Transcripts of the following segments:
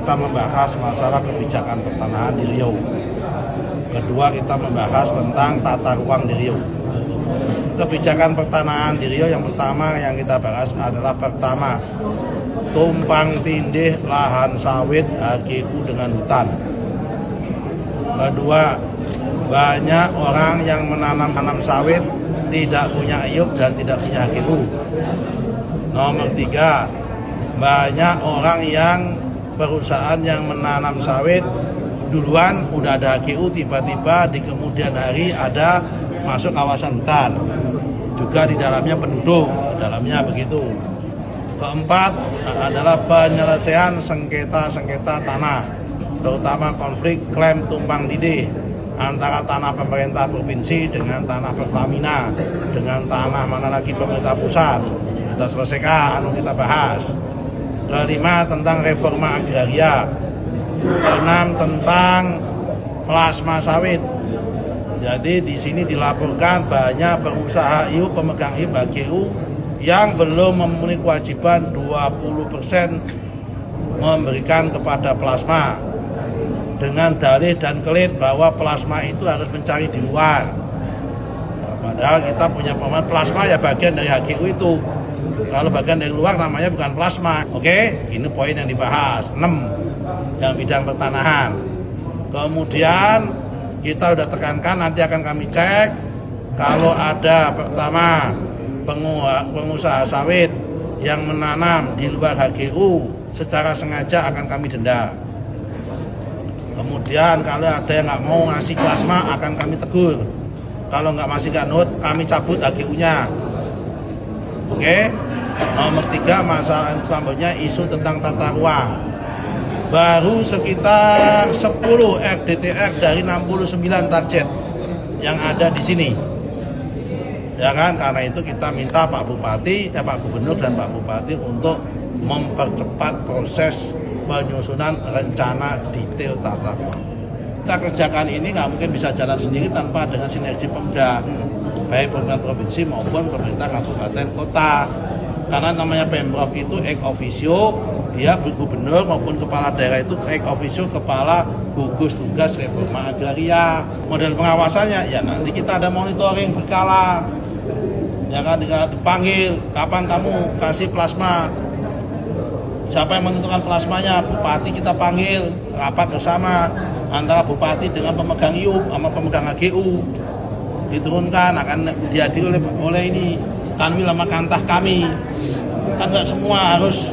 kita membahas masalah kebijakan pertanahan di Riau. Kedua, kita membahas tentang tata ruang di Riau. Kebijakan pertanahan di Riau yang pertama yang kita bahas adalah pertama, tumpang tindih lahan sawit HGU dengan hutan. Kedua, banyak orang yang menanam sawit tidak punya IUP dan tidak punya HGU. Nomor tiga, banyak orang yang perusahaan yang menanam sawit duluan udah ada HGU, tiba-tiba di kemudian hari ada masuk kawasan hutan, juga di dalamnya penduduk, di dalamnya begitu. Keempat adalah penyelesaian sengketa tanah, terutama konflik klaim tumpang tindih antara tanah pemerintah provinsi dengan tanah Pertamina, dengan tanah mana lagi pemerintah pusat. Kita selesaikan, kita bahas. Kelima, tentang reforma agraria. Keenam, tentang plasma sawit. Jadi di sini dilaporkan banyak pengusaha IUP, pemegang IUP HGU yang belum memenuhi kewajiban 20% memberikan kepada plasma dengan dalih dan kelit bahwa plasma itu harus mencari di luar. Padahal kita punya pemahaman plasma ya bagian dari HGU itu. Kalau bagian dari luar namanya bukan plasma. Oke, ini poin yang dibahas. 6 yang bidang pertanahan. Kemudian kita udah tekankan, nanti akan kami cek kalau ada pertama pengusaha sawit yang menanam di luar HGU secara sengaja akan kami denda. Kemudian kalau ada yang nggak mau ngasih plasma akan kami tegur. Kalau nggak masih nggak nurut, kami cabut HGU-nya. Oke. Nomor 3, masalah selanjutnya isu tentang tata ruang. Baru sekitar 10 RDTR dari 69 target yang ada di sini. Ya kan, karena itu kita minta Pak Bupati, Pak Gubernur dan Pak Bupati untuk mempercepat proses penyusunan rencana detail tata ruang. Kita kerjakan ini nggak mungkin bisa jalan sendiri tanpa dengan sinergi Pemda, baik pemerintah provinsi maupun pemerintah kabupaten kota. Karena namanya Pemprov itu ex officio, dia gubernur maupun kepala daerah itu ex officio kepala gugus tugas reforma agraria. Model pengawasannya ya nanti kita ada monitoring berkala. Ya kan, dipanggil, kapan kamu kasih plasma? Siapa yang menentukan plasmanya? Bupati kita panggil, rapat bersama antara bupati dengan pemegang IUP sama pemegang HGU. Diturunkan, akan dihadiri oleh ini Kanwil sama Kantah kami. Kan nggak semua harus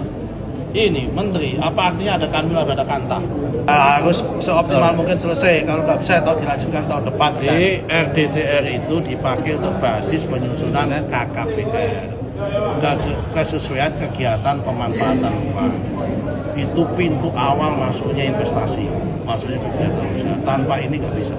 ini menteri. Apa artinya ada Kanwil ada Kantah? Harus seoptimal mungkin selesai. Kalau nggak bisa atau dilanjutkan tahun depan. Di RDTR itu dipakai untuk basis penyusunan KKPR, kesesuaian kegiatan pemanfaatan ruang. Itu pintu awal masuknya investasi, masuknya kegiatan usaha. Tanpa ini nggak bisa.